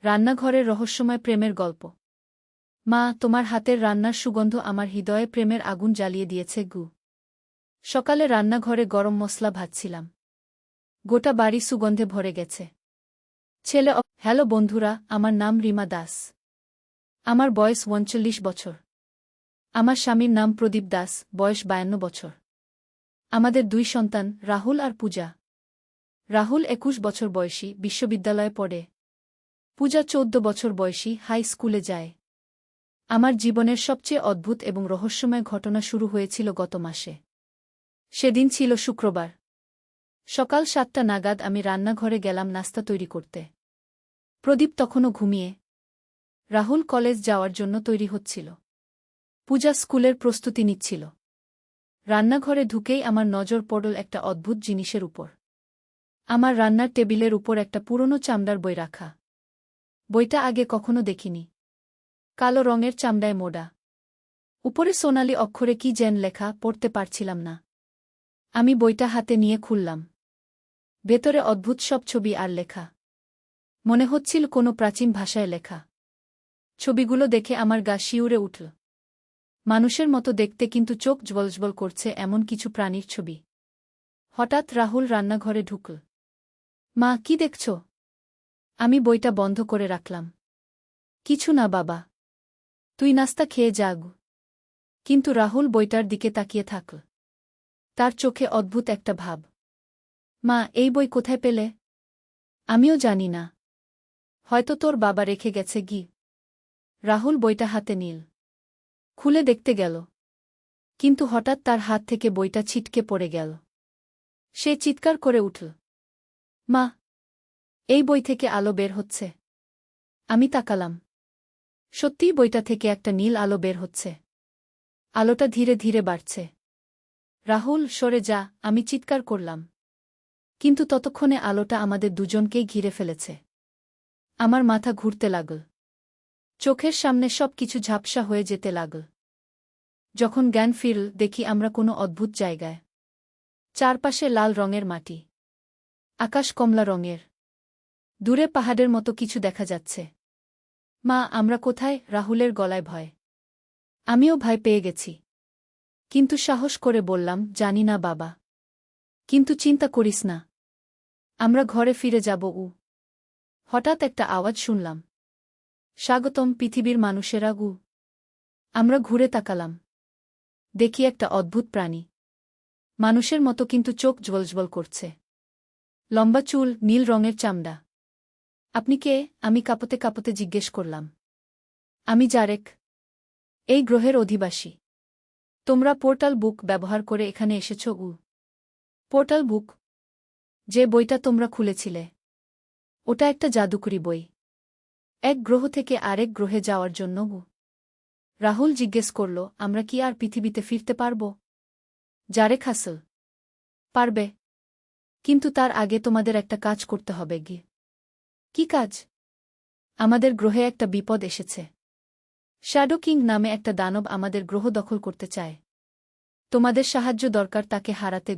রান্নাঘরের রহস্যময় প্রেমের গল্প। মা, তোমার হাতের রান্নার সুগন্ধ আমার হৃদয়ে প্রেমের আগুন জ্বালিয়ে দিয়েছে গু। সকালে রান্নাঘরে গরম মশলা ভাজছিলাম। গোটা বাড়ি সুগন্ধে ভরে গেছে। হ্যালো বন্ধুরা, আমার নাম রিমা দাস। আমার বয়স ৩৯ বছর। আমার স্বামীর নাম প্রদীপ দাস, বয়স ৫২ বছর। আমাদের ২ সন্তান, রাহুল আর পূজা। রাহুল ২১ বছর বয়সী, বিশ্ববিদ্যালয়ে পড়ে। পূজা ১৪ বছর বয়সী, হাই স্কুলে যায়। আমার জীবনের সবচেয়ে অদ্ভুত এবং রহস্যময় ঘটনা শুরু হয়েছিল গত মাসে। সেদিন ছিল শুক্রবার। সকাল ৭টা নাগাদ আমি রান্নাঘরে গেলাম নাস্তা তৈরি করতে। প্রদীপ তখনও ঘুমিয়ে। রাহুল কলেজ যাওয়ার জন্য তৈরি হচ্ছিল। পূজা স্কুলের প্রস্তুতি নিচ্ছিল। রান্নাঘরে ঢুকেই আমার নজর পড়ল একটা অদ্ভুত জিনিসের উপর। আমার রান্নার টেবিলের উপর একটা পুরনো চামড়ার বই রাখা। বইটা আগে কখনো দেখিনি। কালো রঙের চামড়ায় মোড়া। উপরে সোনালি অক্ষরে কি যেন লেখা, পড়তে পারছিলাম না। আমি বইটা হাতে নিয়ে খুললাম। ভেতরে অদ্ভুত সব ছবি আর লেখা। মনে হচ্ছিল কোনো প্রাচীন ভাষায় লেখা। ছবিগুলো দেখে আমার গা শিউরে উঠল। মানুষের মতো দেখতে, কিন্তু চোখ জ্বলজ্বল করছে এমন কিছু প্রাণীর ছবি। হঠাৎ রাহুল রান্নাঘরে ঢুকল। মা, কি দেখছ? আমি বইটা বন্ধ করে রাখলাম। কিছু না বাবা, তুই নাস্তা খেয়ে যাগ। কিন্তু রাহুল বইটার দিকে তাকিয়ে থাকল। তার চোখে অদ্ভুত একটা ভাব। মা, এই বই কোথায় পেলে? আমিও জানি না। হয়তো তোর বাবা রেখে গেছে গি। রাহুল বইটা হাতে নিল। খুলে দেখতে গেল। কিন্তু হঠাৎ তার হাত থেকে বইটা ছিটকে পড়ে গেল। সে চিৎকার করে উঠল। মা, এই বই থেকে আলো বের হচ্ছে। আমি তাকালাম। সত্যিই বইটা থেকে একটা নীল আলো বের হচ্ছে। আলোটা ধীরে ধীরে বাড়ছে। রাহুল, সরে যা, আমি চিৎকার করলাম। কিন্তু ততক্ষণে আলোটা আমাদের দুজনকেই ঘিরে ফেলেছে। আমার মাথা ঘুরতে লাগল। চোখের সামনে সব কিছু ঝাপসা হয়ে যেতে লাগল। যখন জ্ঞান ফিরল, দেখি আমরা কোনো অদ্ভুত জায়গায়। চারপাশে লাল রঙের মাটি। আকাশ কমলা রঙের। দূরে পাহাড়ের মতো কিছু দেখা যাচ্ছে। মা, আমরা কোথায়? রাহুলের গলায় ভয়। আমিও ভয় পেয়ে গেছি। কিন্তু সাহস করে বললাম, জানি না বাবা। কিন্তু চিন্তা করিস না। আমরা ঘরে ফিরে যাব। হঠাৎ একটা আওয়াজ শুনলাম। স্বাগতম পৃথিবীর মানুষেরা। আমরা ঘুরে তাকালাম। দেখি একটা অদ্ভুত প্রাণী। মানুষের মতো, কিন্তু চোখ জ্বলজ্বল করছে। লম্বা চুল, নীল রঙের চামড়া। আপনি কে? আমি কাঁপতে কাঁপতে জিজ্ঞেস করলাম। আমি জারেক, এই গ্রহের অধিবাসী। তোমরা পোর্টাল বুক ব্যবহার করে এখানে এসেছ। পোর্টাল বুক? যে বইটা তোমরা খুলেছিলে, ওটা একটা জাদুকরি বই। এক গ্রহ থেকে আরেক গ্রহে যাওয়ার জন্য। রাহুল জিজ্ঞেস করল, আমরা কি আর পৃথিবীতে ফিরতে পারব? জারেক হাসল। পারবে। কিন্তু তার আগে তোমাদের একটা কাজ করতে হবে। কি কাজ? আমাদের গ্রহে একটা বিপদ এসেছে। শ্যাডো কিং নামে একটা দানব আমাদের গ্রহ দখল করতে চায়। তোমাদের সাহায্য দরকার তাকে হারাতে।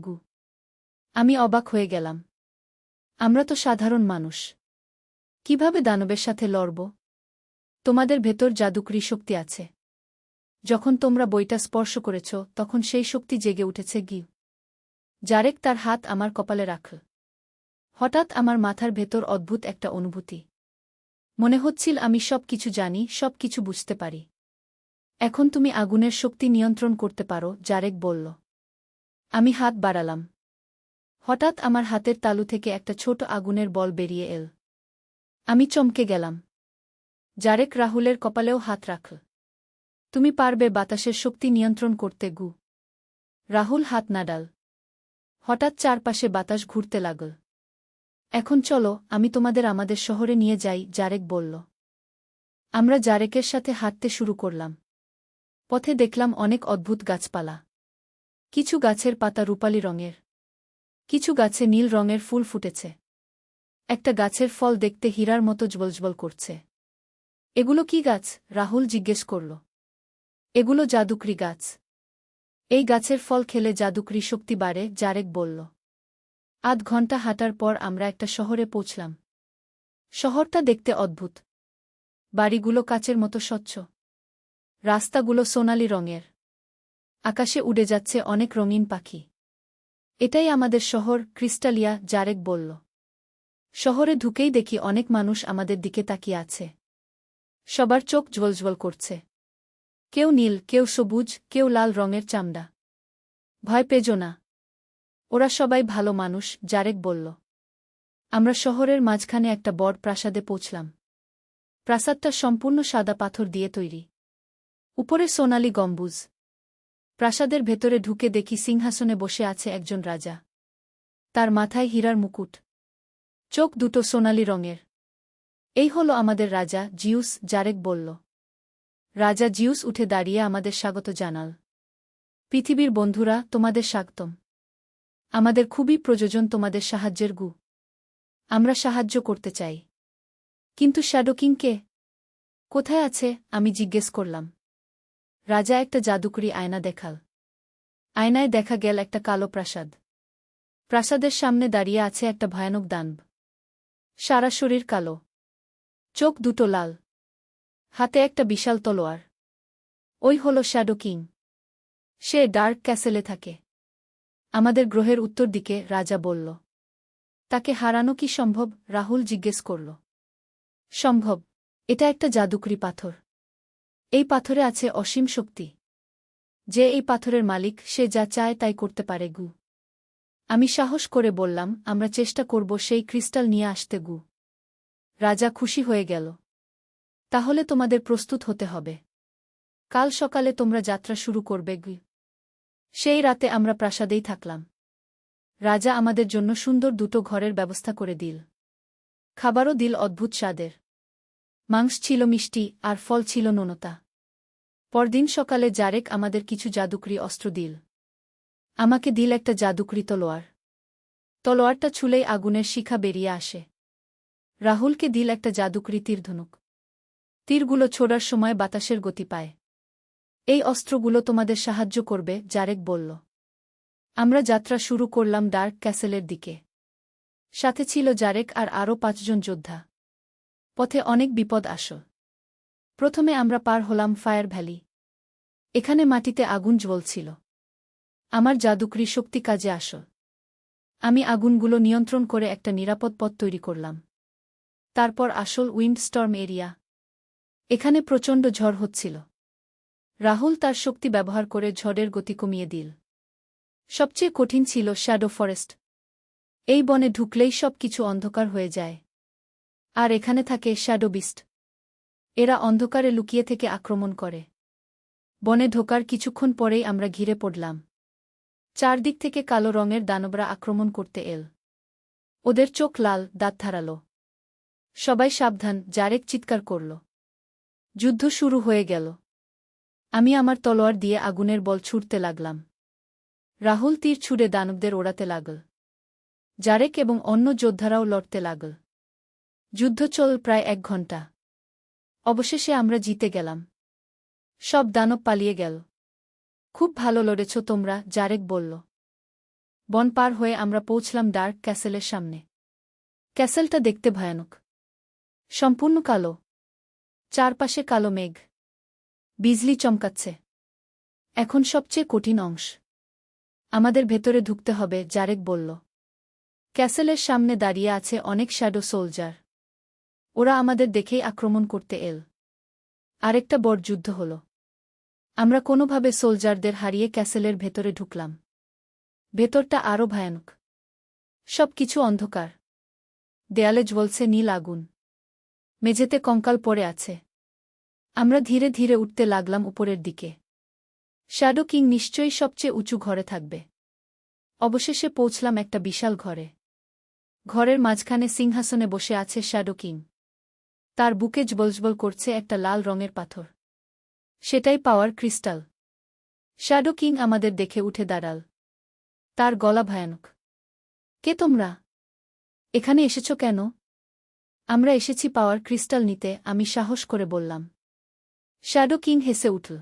আমি অবাক হয়ে গেলাম। আমরা তো সাধারণ মানুষ। কিভাবে দানবের সাথে লড়ব? তোমাদের ভেতর জাদুকরি শক্তি আছে। যখন তোমরা বইটা স্পর্শ করেছ, তখন সেই শক্তি জেগে উঠেছে। জারেক তার হাত আমার কপালে রাখল। হঠাৎ আমার মাথার ভেতর অদ্ভুত একটা অনুভূতি। মনে হচ্ছিল আমি সব কিছু জানি, সব কিছু বুঝতে পারি। এখন তুমি আগুনের শক্তি নিয়ন্ত্রণ করতে পারো, জারেক বলল। আমি হাত বাড়ালাম। হঠাৎ আমার হাতের তালু থেকে একটা ছোট আগুনের বল বেরিয়ে এল। আমি চমকে গেলাম। জারেক রাহুলের কপালেও হাত রাখল। তুমি পারবে বাতাসের শক্তি নিয়ন্ত্রণ করতে? রাহুল হাত নাড়াল। হঠাৎ চারপাশে বাতাস ঘুরতে লাগল। এখন চলো, আমি তোমাদের আমাদের শহরে নিয়ে যাই, জারেক বলল। আমরা জারেকের সাথে হাঁটতে শুরু করলাম। পথে দেখলাম অনেক অদ্ভুত গাছপালা। কিছু গাছের পাতা রূপালি রঙের। কিছু গাছে নীল রঙের ফুল ফুটেছে। একটা গাছের ফল দেখতে হীরার মতো জ্বলজ্বল করছে। এগুলো কি গাছ? রাহুল জিজ্ঞেস করল। এগুলো জাদুকরি গাছ। এই গাছের ফল খেলে জাদুকরি শক্তি বাড়ে, জারেক বলল। আধ ঘন্টা হাঁটার পর আমরা একটা শহরে পৌঁছলাম। শহরটা দেখতে অদ্ভুত। বাড়িগুলো কাচের মতো স্বচ্ছ। রাস্তাগুলো সোনালি রঙের। আকাশে উড়ে যাচ্ছে অনেক রঙিন পাখি। এটাই আমাদের শহর, ক্রিস্টালিয়া, জারেক বলল। শহরে ঢুকেই দেখি অনেক মানুষ আমাদের দিকে তাকিয়ে আছে। সবার চোখ জ্বলজ্বল করছে। কেউ নীল, কেউ সবুজ, কেউ লাল রঙের চামড়া। ভয় পেজো না। ওরা সবাই ভালো মানুষ, জারেক বলল। আমরা শহরের মাঝখানে একটা বড় প্রাসাদে পৌঁছলাম। প্রাসাদটা সম্পূর্ণ সাদা পাথর দিয়ে তৈরি। উপরে সোনালি গম্বুজ। প্রাসাদের ভেতরে ঢুকে দেখি সিংহাসনে বসে আছে একজন রাজা। তার মাথায় হীরার মুকুট। চোখ দুটো সোনালি রঙের। এই হলো আমাদের রাজা, জিউস, জারেক বলল। রাজা জিউস উঠে দাঁড়িয়ে আমাদের স্বাগত জানাল। পৃথিবীর বন্ধুরা, তোমাদের স্বাগতম। আমাদের খুবই প্রয়োজন তোমাদের সাহায্যের গু। আমরা সাহায্য করতে চাই। কিন্তু শ্যাডো কিং কে? কোথায় আছে? আমি জিজ্ঞেস করলাম। রাজা একটা জাদুকরি আয়না দেখাল। আয়নায় দেখা গেল একটা কালো প্রাসাদ। প্রাসাদের সামনে দাঁড়িয়ে আছে একটা ভয়ানক দানব। সারা শরীর কালো। চোখ দুটো লাল। হাতে একটা বিশাল তলোয়ার। ওই হল শ্যাডো কিং। সে ডার্ক ক্যাসেলে থাকে। আমাদের গ্রহের উত্তর দিকে, রাজা বলল। তাকে হারানো কি সম্ভব? রাহুল জিজ্ঞেস করল। সম্ভব। এটা একটা জাদুকরি পাথর। এই পাথরে আছে অসীম শক্তি। যে এই পাথরের মালিক, সে যা চায় তাই করতে পারে গু। আমি সাহস করে বললাম, আমরা চেষ্টা করব সেই ক্রিস্টাল নিয়ে আসতে গু। রাজা খুশি হয়ে গেল। তাহলে তোমাদের প্রস্তুত হতে হবে। কাল সকালে তোমরা যাত্রা শুরু করবে গু। সেই রাতে আমরা প্রাসাদেই থাকলাম। রাজা আমাদের জন্য সুন্দর দুটো ঘরের ব্যবস্থা করে দিল। খাবারও দিল অদ্ভুত স্বাদের। মাংস ছিল মিষ্টি, আর ফল ছিল নোনতা। পরদিন সকালে জারেক আমাদের কিছু জাদুকরি অস্ত্র দিল। আমাকে দিল একটা জাদুকরি তলোয়ার। তলোয়ারটা ছুলেই আগুনের শিখা বেরিয়ে আসে। রাহুলকে দিল একটা জাদুকরি তীরধনুক। তীরগুলো ছোড়ার সময় বাতাসের গতি পায়। এই অস্ত্রগুলো তোমাদের সাহায্য করবে, জারেক বলল। আমরা যাত্রা শুরু করলাম ডার্ক ক্যাসেলের দিকে। সাথে ছিল জারেক আর আরও ৫ জন যোদ্ধা। পথে অনেক বিপদ আসল। প্রথমে আমরা পার হলাম ফায়ার ভ্যালি। এখানে মাটিতে আগুন জ্বলছিল। আমার জাদুকরি শক্তি কাজে আসল। আমি আগুনগুলো নিয়ন্ত্রণ করে একটা নিরাপদ পথ তৈরি করলাম। তারপর আসল উইন্ডস্টর্ম এরিয়া। এখানে প্রচণ্ড ঝড় হচ্ছিল। রাহুল তার শক্তি ব্যবহার করে ঝড়ের গতি কমিয়ে দিল। সবচেয়ে কঠিন ছিল শ্যাডো ফরেস্ট। এই বনে ঢুকলেই সব কিছু অন্ধকার হয়ে যায়। আর এখানে থাকে শ্যাডো বিস্ট। এরা অন্ধকারে লুকিয়ে থেকে আক্রমণ করে। বনে ঢোকার কিছুক্ষণ পরেই আমরা ঘিরে পড়লাম। চারদিক থেকে কালো রঙের দানবরা আক্রমণ করতে এল। ওদের চোখ লাল, দাঁত ধারালো। সবাই সাবধান, জারেক চিৎকার করল। যুদ্ধ শুরু হয়ে গেল। আমি আমার তলোয়ার দিয়ে আগুনের বল ছুড়তে লাগলাম। রাহুল তীর ছুড়ে দানবদের ওড়াতে লাগল। জারেক এবং অন্য যোদ্ধারাও লড়তে লাগল। যুদ্ধ চল প্রায় ১ ঘণ্টা। অবশেষে আমরা জিতে গেলাম। সব দানব পালিয়ে গেল। খুব ভালো লড়েছ তোমরা, জারেক বলল। বন পার হয়ে আমরা পৌঁছলাম ডার্ক ক্যাসেলের সামনে। ক্যাসেলটা দেখতে ভয়ানক। সম্পূর্ণ কালো। চারপাশে কালো মেঘ। বিজলি চমকাচ্ছে। এখন সবচেয়ে কঠিন অংশ। আমাদের ভেতরে ঢুকতে হবে, জারেক বলল। ক্যাসেলের সামনে দাঁড়িয়ে আছে অনেক শ্যাডো সোলজার। ওরা আমাদের দেখেই আক্রমণ করতে এল। আরেকটা বড় যুদ্ধ হল। আমরা কোনোভাবে সোলজারদের হারিয়ে ক্যাসেলের ভেতরে ঢুকলাম। ভেতরটা আরও ভয়ানক। সব কিছু অন্ধকার। দেয়ালে জ্বলছে নীল আগুন। মেঝেতে কঙ্কাল পড়ে আছে। আমরা ধীরে ধীরে উঠতে লাগলাম উপরের দিকে। শ্যাডো কিং নিশ্চয়ই সবচেয়ে উঁচু ঘরে থাকবে। অবশেষে পৌঁছলাম একটা বিশাল ঘরে। ঘরের মাঝখানে সিংহাসনে বসে আছে শ্যাডো কিং। তার বুকে জ্বলজ্বল করছে একটা লাল রঙের পাথর। সেটাই পাওয়ার ক্রিস্টাল। শ্যাডো কিং আমাদের দেখে উঠে দাঁড়াল। তার গলা ভয়ানক। কে তোমরা? এখানে এসেছ কেন? আমরা এসেছি পাওয়ার ক্রিস্টাল নিতে, আমি সাহস করে বললাম। শ্যাডো কিং হেসে উঠল।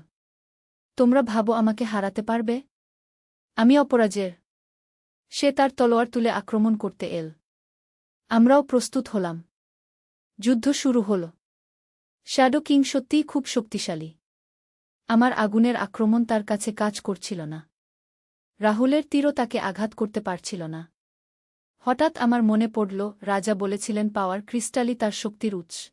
তোমরা ভাবো আমাকে হারাতে পারবে? আমি অপরাজেয়। সে তার তলোয়ার তুলে আক্রমণ করতে এল। আমরাও প্রস্তুত হলাম। যুদ্ধ শুরু হল। শ্যাডো কিং সত্যিই খুব শক্তিশালী। আমার আগুনের আক্রমণ তার কাছে কাজ করছিল না। রাহুলের তীরও তাকে আঘাত করতে পারছিল না। হঠাৎ আমার মনে পড়ল, রাজা বলেছিলেন পাওয়ার ক্রিস্টালই তার শক্তির উৎস।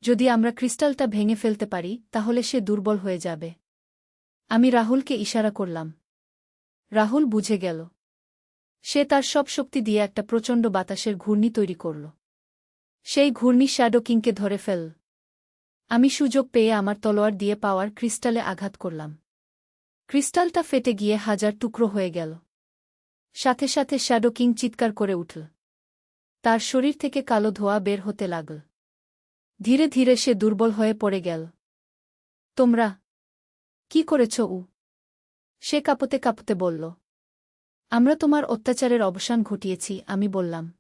যদি আমরা ক্রিস্টালটা ভেঙে ফেলতে পারি তাহলে সে দুর্বল হয়ে যাবে। আমি রাহুলকে ইশারা করলাম। রাহুল বুঝে গেল। সে তার সব শক্তি দিয়ে একটা প্রচণ্ড বাতাসের ঘূর্ণি তৈরি করল। সেই ঘূর্ণি শ্যাডো কিংকে ধরে ফেল। আমি সুযোগ পেয়ে আমার তলোয়ার দিয়ে পাওয়ার ক্রিস্টালে আঘাত করলাম। ক্রিস্টালটা ফেটে গিয়ে হাজার টুকরো হয়ে গেল। সাথে সাথে শ্যাডো কিং চিৎকার করে উঠল। তার শরীর থেকে কালো ধোঁয়া বের হতে লাগল। ধীরে ধীরে সে দুর্বল হয়ে পড়ে গেল। তোমরা কি করেছ? সে কাঁপতে কাঁপতে বলল। আমরা তোমার অত্যাচারের অবসান ঘটিয়েছি, আমি বললাম।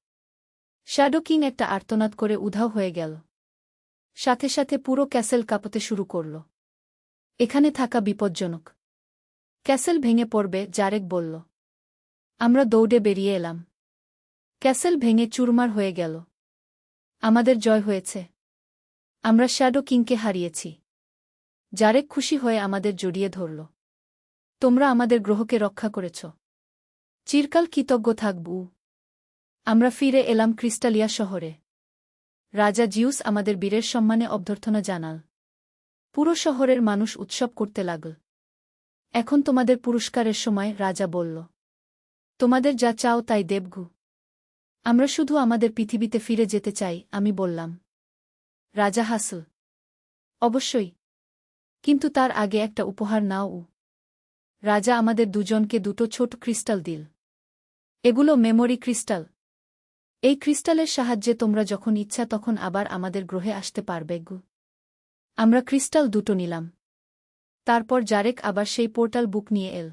শ্যাডো কিং একটা আর্তনাদ করে উধাও হয়ে গেল। সাথে সাথে পুরো ক্যাসেল কাঁপতে শুরু করল। এখানে থাকা বিপজ্জনক। ক্যাসেল ভেঙে পড়বে, জারেক বলল। আমরা দৌড়ে বেরিয়ে এলাম। ক্যাসেল ভেঙে চুরমার হয়ে গেল। আমাদের জয় হয়েছে। আমরা শ্যাডো কিংকে হারিয়েছি। জারেক খুশি হয়ে আমাদের জড়িয়ে ধরল। তোমরা আমাদের গ্রহকে রক্ষা করেছ। চিরকাল কৃতজ্ঞ থাকব। আমরা ফিরে এলাম ক্রিস্টালিয়া শহরে। রাজা জিউস আমাদের বীরের সম্মানে অভ্যর্থনা জানাল। পুরো শহরের মানুষ উৎসব করতে লাগল। এখন তোমাদের পুরস্কারের সময়, রাজা বলল। তোমাদের যা চাও তাই দেবগু। আমরা শুধু আমাদের পৃথিবীতে ফিরে যেতে চাই, আমি বললাম। রাজা হাসল। অবশ্যই, কিন্তু তার আগে একটা উপহার নাও। রাজা আমাদের দুজনকে দুটো ছোট ক্রিস্টাল দিল। এগুলো মেমোরি ক্রিস্টাল। এই ক্রিস্টালের সাহায্যে তোমরা যখন ইচ্ছা তখন আবার আমাদের গ্রহে আসতে পারবে। আমরা ক্রিস্টাল দুটো নিলাম। তারপর জারেক আবার সেই পোর্টাল বুক নিয়ে এল।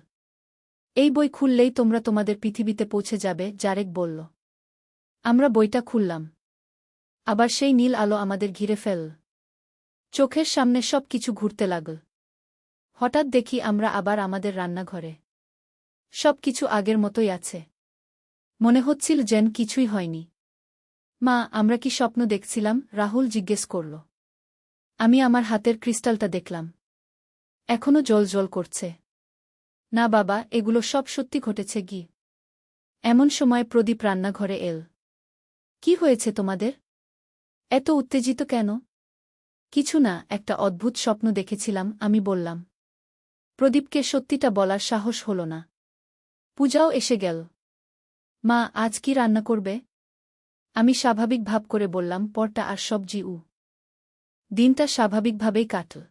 এই বই খুললেই তোমরা তোমাদের পৃথিবীতে পৌঁছে যাবে, জারেক বলল। আমরা বইটা খুললাম। আবার সেই নীল আলো আমাদের ঘিরে ফেল। চোখের সামনে সব কিছু ঘুরতে লাগল। হঠাৎ দেখি আমরা আবার আমাদের রান্নাঘরে। সব কিছু আগের মতোই আছে। মনে হচ্ছিল যেন কিছুই হয়নি। মা, আমরা কি স্বপ্ন দেখছিলাম? রাহুল জিজ্ঞেস করল। আমি আমার হাতের ক্রিস্টালটা দেখলাম। এখনো জ্বলজ্বল করছে। না বাবা, এগুলো সব সত্যি ঘটেছে। এমন সময় প্রদীপ রান্নাঘরে এল। কি হয়েছে তোমাদের? এত উত্তেজিত কেন? কিছু না, একটা অদ্ভুত স্বপ্ন দেখেছিলাম, আমি বললাম। প্রদীপকে সত্যিটা বলার সাহস হল না। পূজাও এসে গেল। মা, আজ কি রান্না করবে? আমি স্বাভাবিক ভাব করে বললাম, পরটা আর সবজি। দিনটা স্বাভাবিকভাবেই কাটল।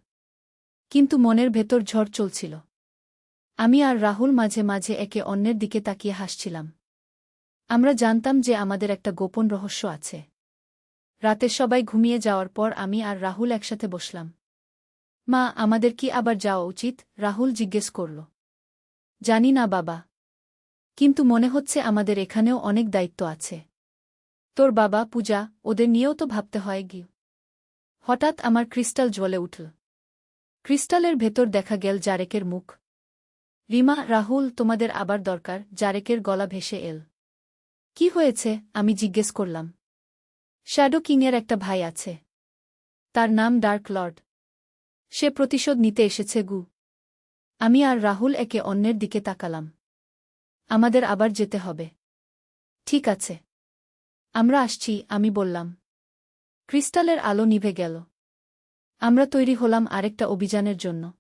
কিন্তু মনের ভেতর ঝড় চলছিল। আমি আর রাহুল মাঝে মাঝে একে অন্যের দিকে তাকিয়ে হাসছিলাম। আমরা জানতাম যে আমাদের একটা গোপন রহস্য আছে। রাতে সবাই ঘুমিয়ে যাওয়ার পর আমি আর রাহুল একসাথে বসলাম। মা, আমাদের কি আবার যাওয়া উচিত? রাহুল জিজ্ঞেস করল। জানি না বাবা, কিন্তু মনে হচ্ছে আমাদের এখানেও অনেক দায়িত্ব আছে। তোর বাবা, পূজা, ওদের নিয়েও তো ভাবতে হয়। হঠাৎ আমার ক্রিস্টাল জ্বলে উঠল। ক্রিস্টালের ভেতর দেখা গেল জারেকের মুখ। রিমা, রাহুল, তোমাদের আবার দরকার। জারেকের গলা ভেসে এল। কি হয়েছে? আমি জিজ্ঞেস করলাম। শ্যাডো কিংয়ের একটা ভাই আছে। তার নাম ডার্ক লর্ড। সে প্রতিশোধ নিতে এসেছে। আমি আর রাহুল একে অন্যের দিকে তাকালাম। আমাদের আবার যেতে হবে। ঠিক আছে, আমরা আসছি, আমি বললাম। ক্রিস্টালের আলো নিভে গেল। আমরা তৈরি হলাম আরেকটা অভিযানের জন্য।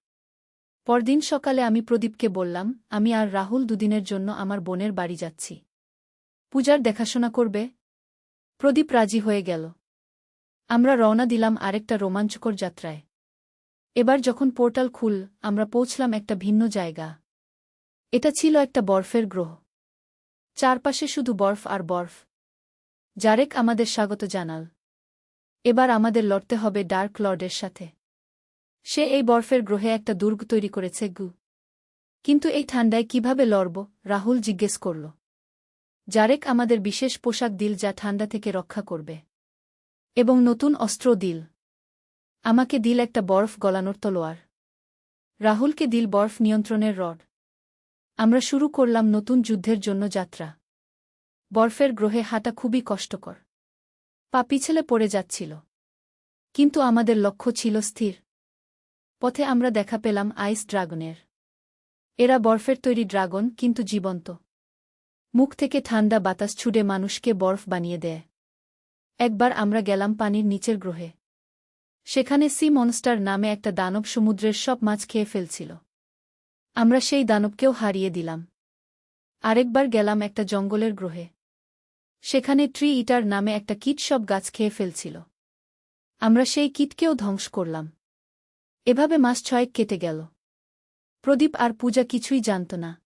পরদিন সকালে আমি প্রদীপকে বললাম, আমি আর রাহুল দুদিনের জন্য আমার বোনের বাড়ি যাচ্ছি। পূজার দেখাশোনা করবে? প্রদীপ রাজি হয়ে গেল। আমরা রওনা দিলাম আরেকটা রোমাঞ্চকর যাত্রায়। এবার যখন পোর্টাল খুল, আমরা পৌঁছলাম একটা ভিন্ন জায়গা। এটা ছিল একটা বরফের গ্রহ। চারপাশে শুধু বরফ আর বরফ। জারেক আমাদের স্বাগত জানাল। এবার আমাদের লড়তে হবে ডার্ক লর্ডের সাথে। সে এই বরফের গ্রহে একটা দুর্গ তৈরি করেছে। কিন্তু এই ঠান্ডায় কিভাবে লড়ব? রাহুল জিজ্ঞেস করল। জারেক আমাদের বিশেষ পোশাক দিল যা ঠান্ডা থেকে রক্ষা করবে। এবং নতুন অস্ত্র দিল। আমাকে দিল একটা বরফ গলানোর তলোয়ার। রাহুলকে দিল বরফ নিয়ন্ত্রণের রড। আমরা শুরু করলাম নতুন যুদ্ধের জন্য যাত্রা। বরফের গ্রহে হাঁটা খুবই কষ্টকর। পা পিছলে পড়ে যাচ্ছিল। কিন্তু আমাদের লক্ষ্য ছিল স্থির। পথে আমরা দেখা পেলাম আইস ড্রাগনের। এরা বরফের তৈরি ড্রাগন, কিন্তু জীবন্ত। মুখ থেকে ঠান্ডা বাতাস ছুড়ে মানুষকে বরফ বানিয়ে দেয়। একবার আমরা গেলাম পানির নিচের গ্রহে। সেখানে সি মনস্টার নামে একটা দানব সমুদ্রের সব মাছ খেয়ে ফেলছিল। আমরা সেই দানবকেও হারিয়ে দিলাম। আরেকবার গেলাম একটা জঙ্গলের গ্রহে। সেখানে ট্রি ইটার নামে একটা কীট সব গাছ খেয়ে ফেলছিল। আমরা সেই কীটকেও ধ্বংস করলাম। এভাবে মাস 6 কেটে গেল। প্রদীপ আর পূজা কিছুই জানত না।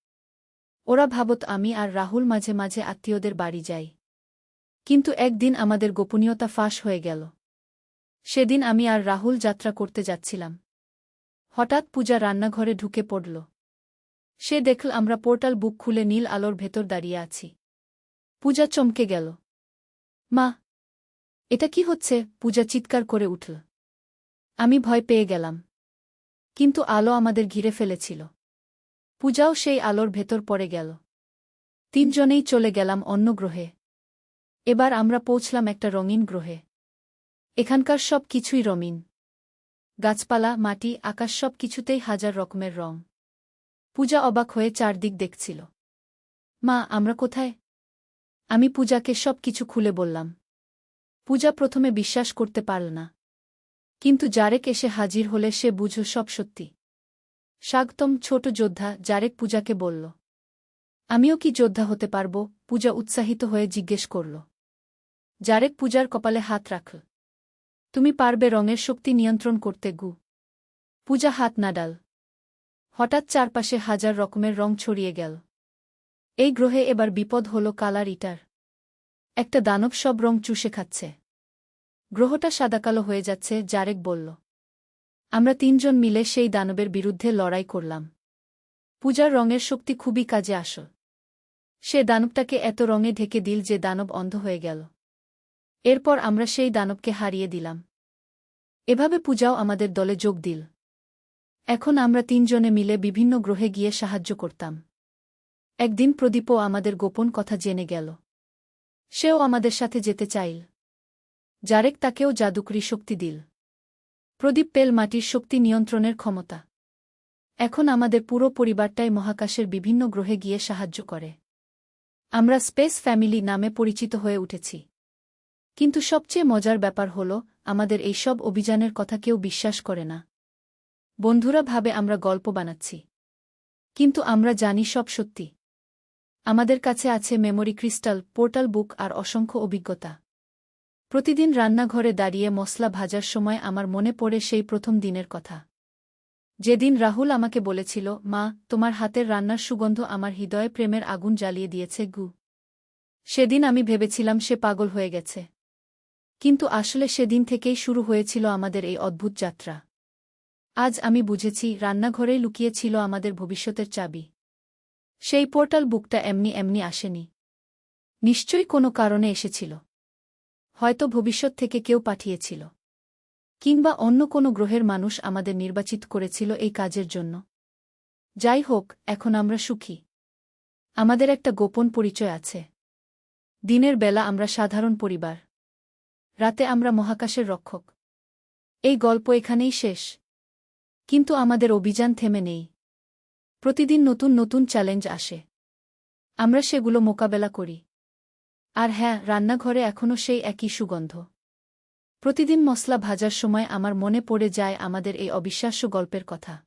ওরা ভাবত আমি আর রাহুল মাঝে মাঝে আত্মীয়দের বাড়ি যাই। কিন্তু একদিন আমাদের গোপনীয়তা ফাঁস হয়ে গেল। সেদিন আমি আর রাহুল যাত্রা করতে যাচ্ছিলাম। হঠাৎ পূজা রান্নাঘরে ঢুকে পড়ল। সে দেখল আমরা পোর্টাল বুক খুলে নীল আলোর ভেতর দাঁড়িয়ে আছি। পূজা চমকে গেল। মা, এটা কি হচ্ছে? পূজা চিৎকার করে উঠল। আমি ভয় পেয়ে গেলাম। কিন্তু আলো আমাদের ঘিরে ফেলেছিল। পূজাও সেই আলোর ভেতর পড়ে গেল। তিনজনেই চলে গেলাম অন্য গ্রহে। এবার আমরা পৌঁছলাম একটা রঙিন গ্রহে। এখানকার সব কিছুই রঙিন। গাছপালা, মাটি, আকাশ সব কিছুতেই হাজার রকমের রং। পূজা অবাক হয়ে চারদিক দেখছিল। মা, আমরা কোথায়? আমি পূজাকে সব কিছু খুলে বললাম। পূজা প্রথমে বিশ্বাস করতে পারল না। কিন্তু জারেক এসে হাজির হলে সে বুঝল সব সত্যি। স্বাগতম ছোট যোদ্ধা, জারেক পূজাকে বলল। আমিও কি যোদ্ধা হতে পারব? পূজা উৎসাহিত হয়ে জিজ্ঞেস করল। জারেক পূজার কপালে হাত রাখল। তুমি পারবে রঙের শক্তি নিয়ন্ত্রণ করতে, গু। পূজা হাত নাড়াল। হঠাৎ চারপাশে হাজার রকমের রং ছড়িয়ে গেল। এই গ্রহে এবার বিপদ হল কালার ইটার। একটা দানব সব রং চুষে খাচ্ছে। গ্রহটা সাদাকালো হয়ে যাচ্ছে, জারেক বলল। আমরা তিনজন মিলে সেই দানবের বিরুদ্ধে লড়াই করলাম। পূজার রঙের শক্তি খুবই কাজে আসল। সে দানবটাকে এত রঙে ঢেকে দিল যে দানব অন্ধ হয়ে গেল। এরপর আমরা সেই দানবকে হারিয়ে দিলাম। এভাবে পূজাও আমাদের দলে যোগ দিল। এখন আমরা তিনজনে মিলে বিভিন্ন গ্রহে গিয়ে সাহায্য করতাম। একদিন প্রদীপও আমাদের গোপন কথা জেনে গেল। সেও আমাদের সাথে যেতে চাইল। জারেক তাকেও জাদুকরি শক্তি দিল। প্রদীপ পেল মাটির শক্তি নিয়ন্ত্রণের ক্ষমতা। এখন আমাদের পুরো পরিবারটাই মহাকাশের বিভিন্ন গ্রহে গিয়ে সাহায্য করে। আমরা স্পেস ফ্যামিলি নামে পরিচিত হয়ে উঠেছি। কিন্তু সবচেয়ে মজার ব্যাপার হল, আমাদের এই সব অভিযানের কথা কেউ বিশ্বাস করে না। বন্ধুরা ভাবে আমরা গল্প বানাচ্ছি। কিন্তু আমরা জানি সব সত্যি। আমাদের কাছে আছে মেমোরি ক্রিস্টাল, পোর্টাল বুক আর অসংখ্য অভিজ্ঞতা। প্রতিদিন রান্নাঘরে দাঁড়িয়ে মশলা ভাজার সময় আমার মনে পড়ে সেই প্রথম দিনের কথা। যেদিন রাহুল আমাকে বলেছিল, মা, তোমার হাতের রান্নার সুগন্ধ আমার হৃদয়ে প্রেমের আগুন জ্বালিয়ে দিয়েছে, গু। সেদিন আমি ভেবেছিলাম সে পাগল হয়ে গেছে। কিন্তু আসলে সেদিন থেকেই শুরু হয়েছিল আমাদের এই অদ্ভুত যাত্রা। আজ আমি বুঝেছি, রান্নাঘরেই লুকিয়ে ছিল আমাদের ভবিষ্যতের চাবি। সেই পোর্টাল বুকটা এমনি এমনি আসেনি। নিশ্চয়ই কোনো কারণে এসেছিল। হয়তো ভবিষ্যৎ থেকে কেউ পাঠিয়েছিল। কিংবা অন্য কোনো গ্রহের মানুষ আমাদের নির্বাচিত করেছিল এই কাজের জন্য। যাই হোক, এখন আমরা সুখী। আমাদের একটা গোপন পরিচয় আছে। দিনের বেলা আমরা সাধারণ পরিবার। রাতে আমরা মহাকাশের রক্ষক। এই গল্প এখানেই শেষ। কিন্তু আমাদের অভিযান থেমে নেই। প্রতিদিন নতুন নতুন চ্যালেঞ্জ আসে। আমরা সেগুলো মোকাবেলা করি। আর হ্যাঁ, রান্নাঘরে এখনও সেই একই সুগন্ধ। প্রতিদিন মশলা ভাজার সময় আমার মনে পড়ে যায় আমাদের এই অবিশ্বাস্য গল্পের কথা।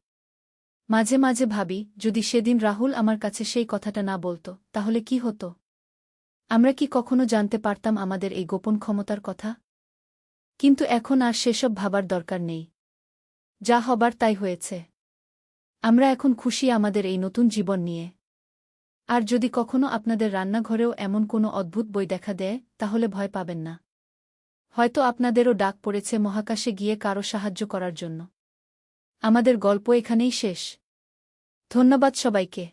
মাঝে মাঝে ভাবি, যদি সেদিন রাহুল আমার কাছে সেই কথাটা না বলত, তাহলে কি হতো? আমরা কি কখনো জানতে পারতাম আমাদের এই গোপন ক্ষমতার কথা? কিন্তু এখন আর সেসব ভাবার দরকার নেই। যা হবার তাই হয়েছে। আমরা এখন খুশি আমাদের এই নতুন জীবন নিয়ে। আর যদি কখনো আপনাদের রান্নাঘরেও এমন কোনো অদ্ভুত বই দেখা দেয়, তাহলে ভয় পাবেন না। হয়তো আপনাদেরও ডাক পড়েছে মহাকাশে গিয়ে কারো সাহায্য করার জন্য। আমাদের গল্প এখানেই শেষ। ধন্যবাদ সবাইকে।